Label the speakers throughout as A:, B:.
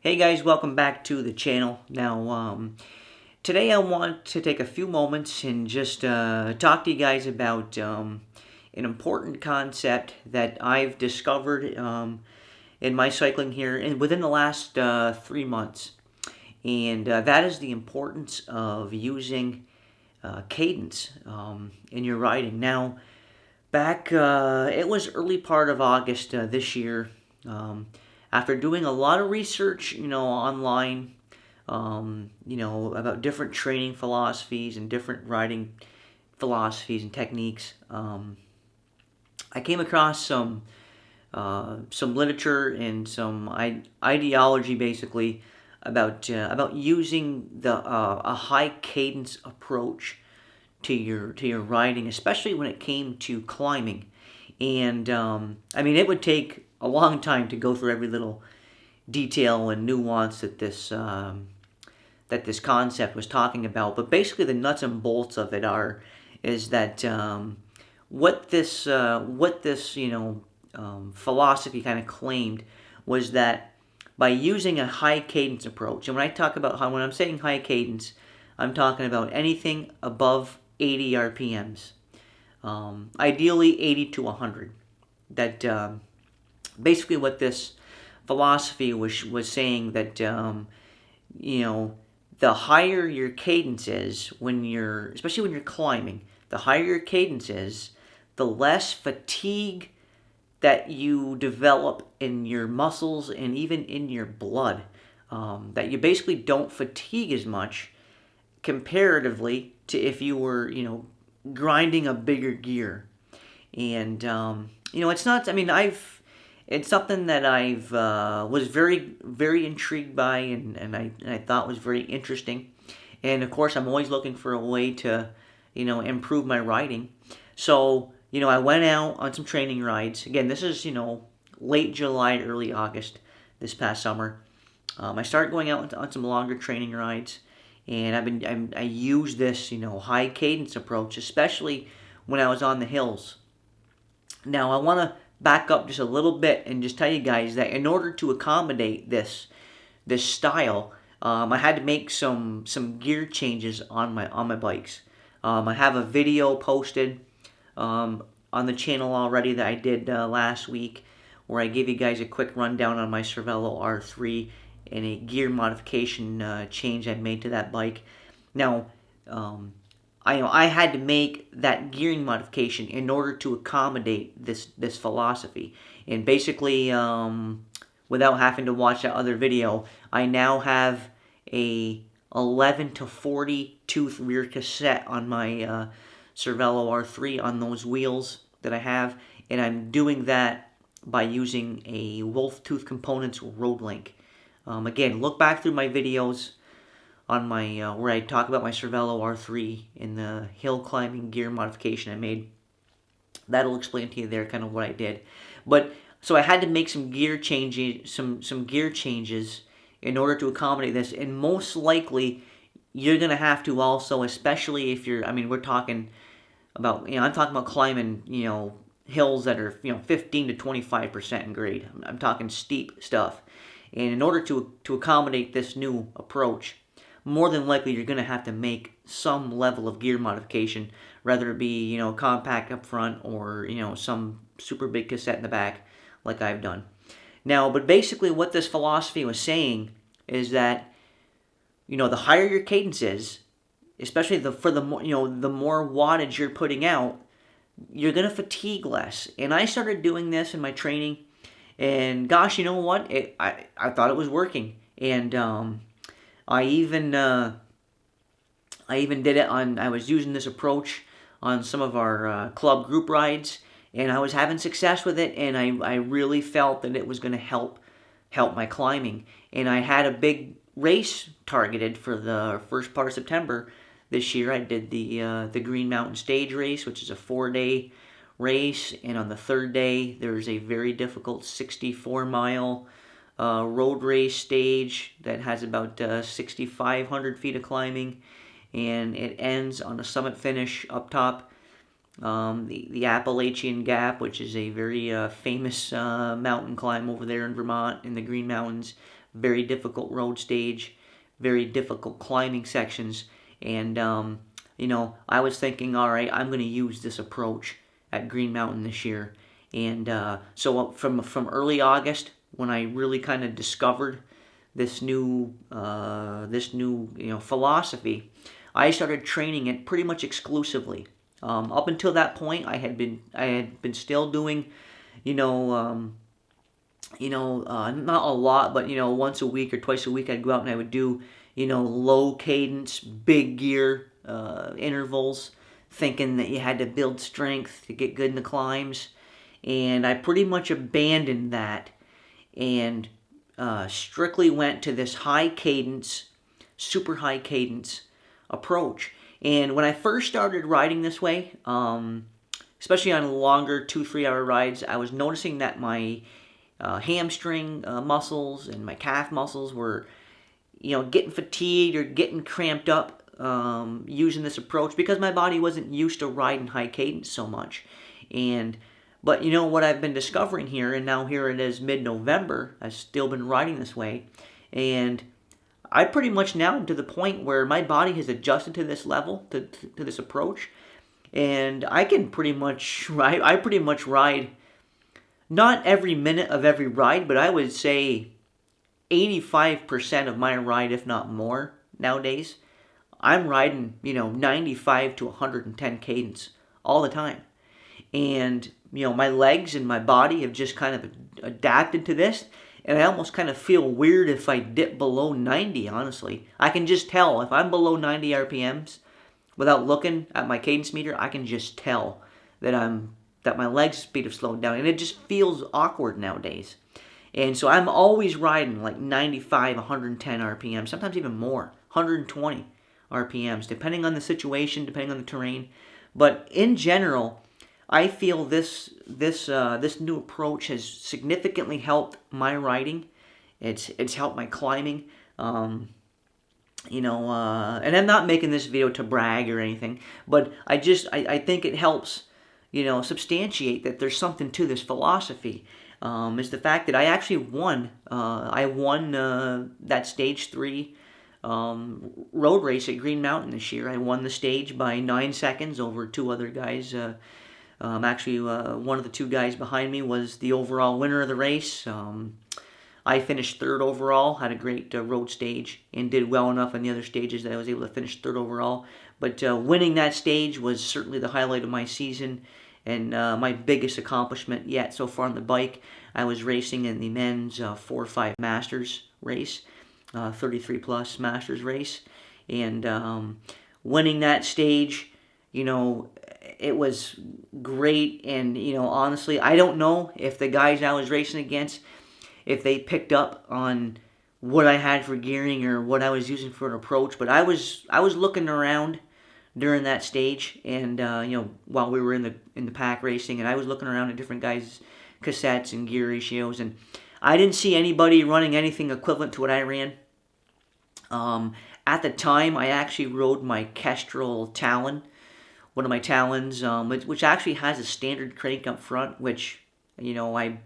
A: Hey guys, welcome back to the channel. Today I want to take a few moments and just talk to you guys about an important concept that I've discovered in my cycling here and within the last 3 months. And that is the importance of using cadence in your riding. Now, it was early part of August this year. After doing a lot of research, online, about different training philosophies and different riding philosophies and techniques, I came across some literature and some ideology, basically, about using a high cadence approach to your riding, especially when it came to climbing. And it would take a long time to go through every little detail and nuance that this concept was talking about. But basically, the nuts and bolts of it is that what this philosophy kind of claimed was that by using a high cadence approach, and when I'm saying high cadence, I'm talking about anything above 80 RPMs, ideally 80 to 100. That basically what this philosophy was saying that the higher your cadence is especially when you're climbing, the higher your cadence is, the less fatigue that you develop in your muscles and even in your blood. That you basically don't fatigue as much comparatively to if you were, grinding a bigger gear. And it's not. It's something that I've was very very intrigued by, and I thought was very interesting. And of course, I'm always looking for a way to, improve my riding. So I went out on some training rides. Again, this is late July, early August this past summer. I started going out on some longer training rides, and I use this high cadence approach, especially when I was on the hills. Now I want to back up just a little bit and just tell you guys that in order to accommodate this style, I had to make some gear changes on my bikes. I have a video posted on the channel already that I did last week, where I gave you guys a quick rundown on my Cervelo R3 and a gear modification change I made to that bike. Now, I had to make that gearing modification in order to accommodate this philosophy. And basically, without having to watch that other video, I now have a 11 to 40 tooth rear cassette on my Cervelo R3 on those wheels that I have, and I'm doing that by using a Wolf Tooth Components Road Link. Again, look back through my videos on my where I talk about my Cervelo R3 and the hill climbing gear modification I made. That'll explain to you there kind of what I did. But so I had to make some gear changes, some gear changes in order to accommodate this, and most likely you're gonna have to also, especially if you're. We're talking about I'm talking about climbing hills that are 15 to 25% in grade. I'm talking steep stuff, and in order to accommodate this new approach, more than likely you're going to have to make some level of gear modification, whether it be compact up front or some super big cassette in the back, like I've done. Now, but basically what this philosophy was saying is that the higher your cadence is, especially the more wattage you're putting out, you're gonna fatigue less. And I started doing this in my training, and gosh, you know what? I thought it was working, and I even did it on. I was using this approach on some of our club group rides, and I was having success with it, and I really felt that it was going to help my climbing. And I had a big race targeted for the first part of September this year. I did the Green Mountain Stage Race, which is a 4-day race, and on the third day there's a very difficult 64-mile road race stage that has about 6,500 feet of climbing, and it ends on a summit finish up top, the Appalachian Gap, which is a very famous mountain climb over there in Vermont in the Green Mountains. very difficult road stage, very difficult climbing sections. And, I was thinking, all right, I'm going to use this approach at Green Mountain this year. And so from early August, when I really kind of discovered this new philosophy, I started training it pretty much exclusively. Up until that point, I had been still doing, not a lot, but once a week or twice a week, I'd go out and I would do, low cadence, big gear intervals, thinking that you had to build strength to get good in the climbs. And I pretty much abandoned that and strictly went to this high cadence, super high cadence approach. And when I first started riding this way, especially on longer 2-3 hour rides, I was noticing that my hamstring muscles and my calf muscles were, getting fatigued or getting cramped up using this approach because my body wasn't used to riding high cadence so much. But what I've been discovering here, and now here it is mid-November, I've still been riding this way, and I pretty much now am to the point where my body has adjusted to this level, to this approach, and I can pretty much ride. I pretty much ride, not every minute of every ride, but I would say 85% of my ride, if not more, nowadays. I'm riding, 95 to 110 cadence all the time. And, my legs and my body have just kind of adapted to this. And I almost kind of feel weird if I dip below 90, honestly. I can just tell. If I'm below 90 RPMs, without looking at my cadence meter, I can just tell that my leg speed have slowed down. And it just feels awkward nowadays. And so I'm always riding like 95, 110 RPM, sometimes even more, 120 RPMs, depending on the situation, depending on the terrain. But in general, I feel this new approach has significantly helped my riding. It's helped my climbing. And I'm not making this video to brag or anything, but I think it helps, substantiate that there's something to this philosophy. Is the fact that I actually won. I won that stage 3 road race at Green Mountain this year. I won the stage by 9 seconds over 2 other guys. One of the 2 guys behind me was the overall winner of the race. I finished 3rd overall, had a great road stage, and did well enough on the other stages that I was able to finish 3rd overall. But winning that stage was certainly the highlight of my season, and my biggest accomplishment yet so far on the bike. I was racing in the men's 4-5 Masters race, 33 plus Masters race, and winning that stage, it was great. And honestly, I don't know if the guys I was racing against, if they picked up on what I had for gearing or what I was using for an approach, but I was looking around during that stage, and while we were in the pack racing, and I was looking around at different guys' cassettes and gear ratios, and I didn't see anybody running anything equivalent to what I ran. At the time, I actually rode my Kestrel Talon, one of my Talons, which actually has a standard crank up front, which I'm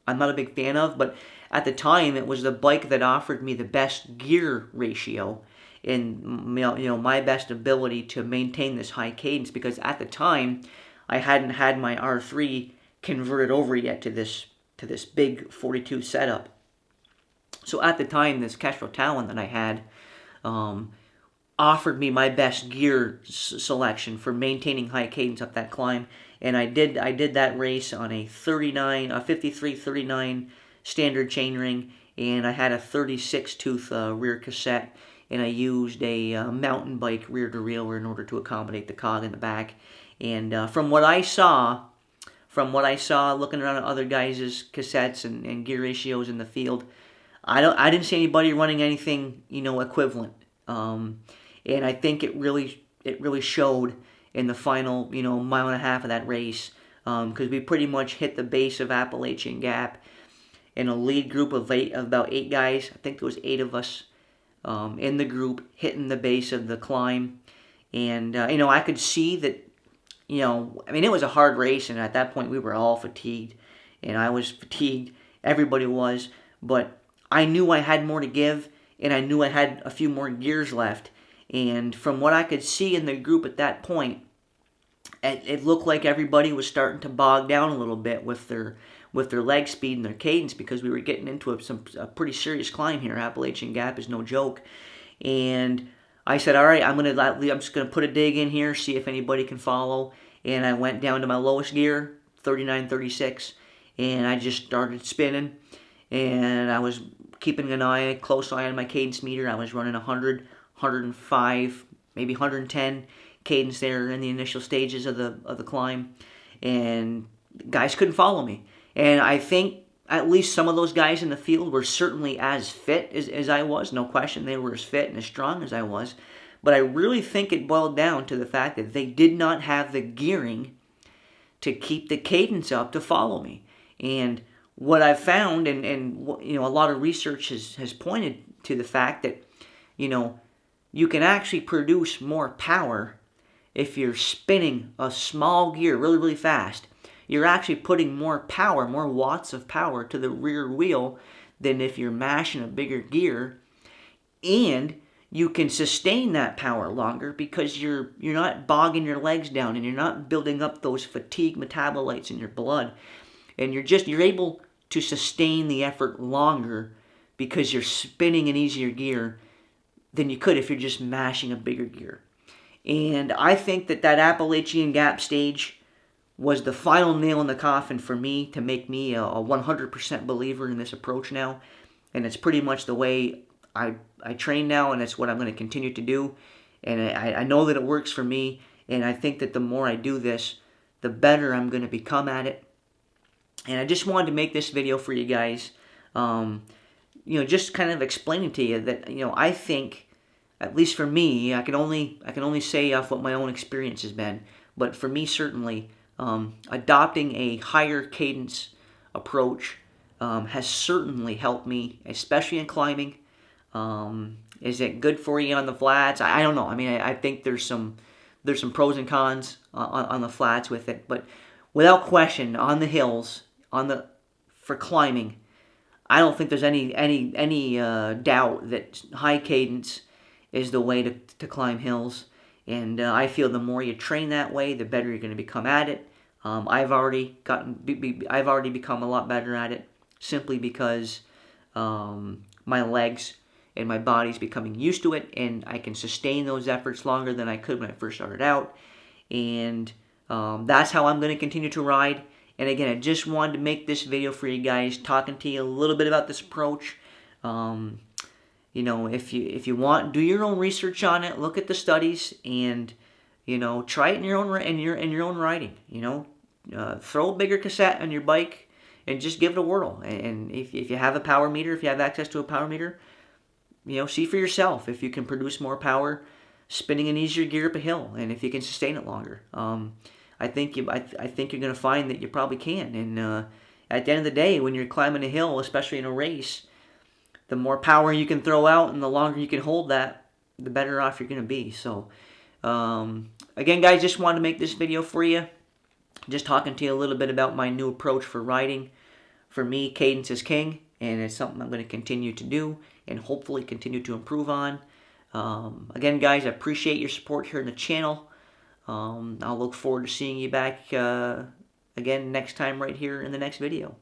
A: not a big fan of, but at the time it was the bike that offered me the best gear ratio and my best ability to maintain this high cadence, because at the time I hadn't had my R3 converted over yet to this big 42 setup. So at the time, this Kestrel Talon that I had offered me my best gear selection for maintaining high cadence up that climb, and I did that race on a 53-39 standard chainring, and I had a 36 tooth rear cassette, and I used a mountain bike rear derailleur in order to accommodate the cog in the back. And from what I saw looking around at other guys' cassettes and gear ratios in the field, I didn't see anybody running anything equivalent. And I think it really showed in the final mile and a half of that race, because we pretty much hit the base of Appalachian Gap in a lead group of about 8 guys. I think there was 8 of us in the group hitting the base of the climb, and I could see that. It was a hard race, and at that point we were all fatigued, and I was fatigued. Everybody was, but I knew I had more to give, and I knew I had a few more gears left. And from what I could see in the group at that point, it looked like everybody was starting to bog down a little bit with their leg speed and their cadence, because we were getting into a pretty serious climb here. Appalachian Gap is no joke. And I said, all right, I'm just gonna put a dig in here, see if anybody can follow. And I went down to my lowest gear, 39, 36, and I just started spinning. And I was keeping close eye on my cadence meter. I was running 100, 105, maybe 110 cadence there in the initial stages of the climb, and guys couldn't follow me. And I think at least some of those guys in the field were certainly as fit as I was. No question, they were as fit and as strong as I was. But I really think it boiled down to the fact that they did not have the gearing to keep the cadence up to follow me. And what I've found, and a lot of research has pointed to the fact that, you can actually produce more power if you're spinning a small gear really, really fast. You're actually putting more power, more watts of power to the rear wheel than if you're mashing a bigger gear. And you can sustain that power longer because you're not bogging your legs down, and you're not building up those fatigue metabolites in your blood. And you're able to sustain the effort longer because you're spinning an easier gear than you could if you're just mashing a bigger gear. And I think that Appalachian Gap stage was the final nail in the coffin for me to make me a 100% believer in this approach now. And it's pretty much the way I train now, and it's what I'm going to continue to do. And I know that it works for me, and I think that the more I do this, the better I'm going to become at it. And I just wanted to make this video for you guys, just kind of explaining to you that, I think, at least for me, I can only say off what my own experience has been, but for me certainly, adopting a higher cadence approach has certainly helped me, especially in climbing. Is it good for you on the flats? I don't know. I mean, I think there's some pros and cons on the flats with it, but without question, on the hills, for climbing, I don't think there's any doubt that high cadence is the way to climb hills. And I feel the more you train that way, the better you're going to become at it. I've already become a lot better at it, simply because my legs and my body's becoming used to it, and I can sustain those efforts longer than I could when I first started out. And that's how I'm going to continue to ride. And again, I just wanted to make this video for you guys, talking to you a little bit about this approach. If you want, do your own research on it, look at the studies, and try it in your own riding. Throw a bigger cassette on your bike and just give it a whirl. And if you have a power meter, if you have access to a power meter, see for yourself if you can produce more power spinning an easier gear up a hill, and if you can sustain it longer. I think you're going to find that you probably can. And at the end of the day, when you're climbing a hill, especially in a race, the more power you can throw out and the longer you can hold that, the better off you're going to be. So, again, guys, just wanted to make this video for you. Just talking to you a little bit about my new approach for riding. For me, cadence is king, and it's something I'm going to continue to do and hopefully continue to improve on. Again, guys, I appreciate your support here in the channel. I'll look forward to seeing you back again next time right here in the next video.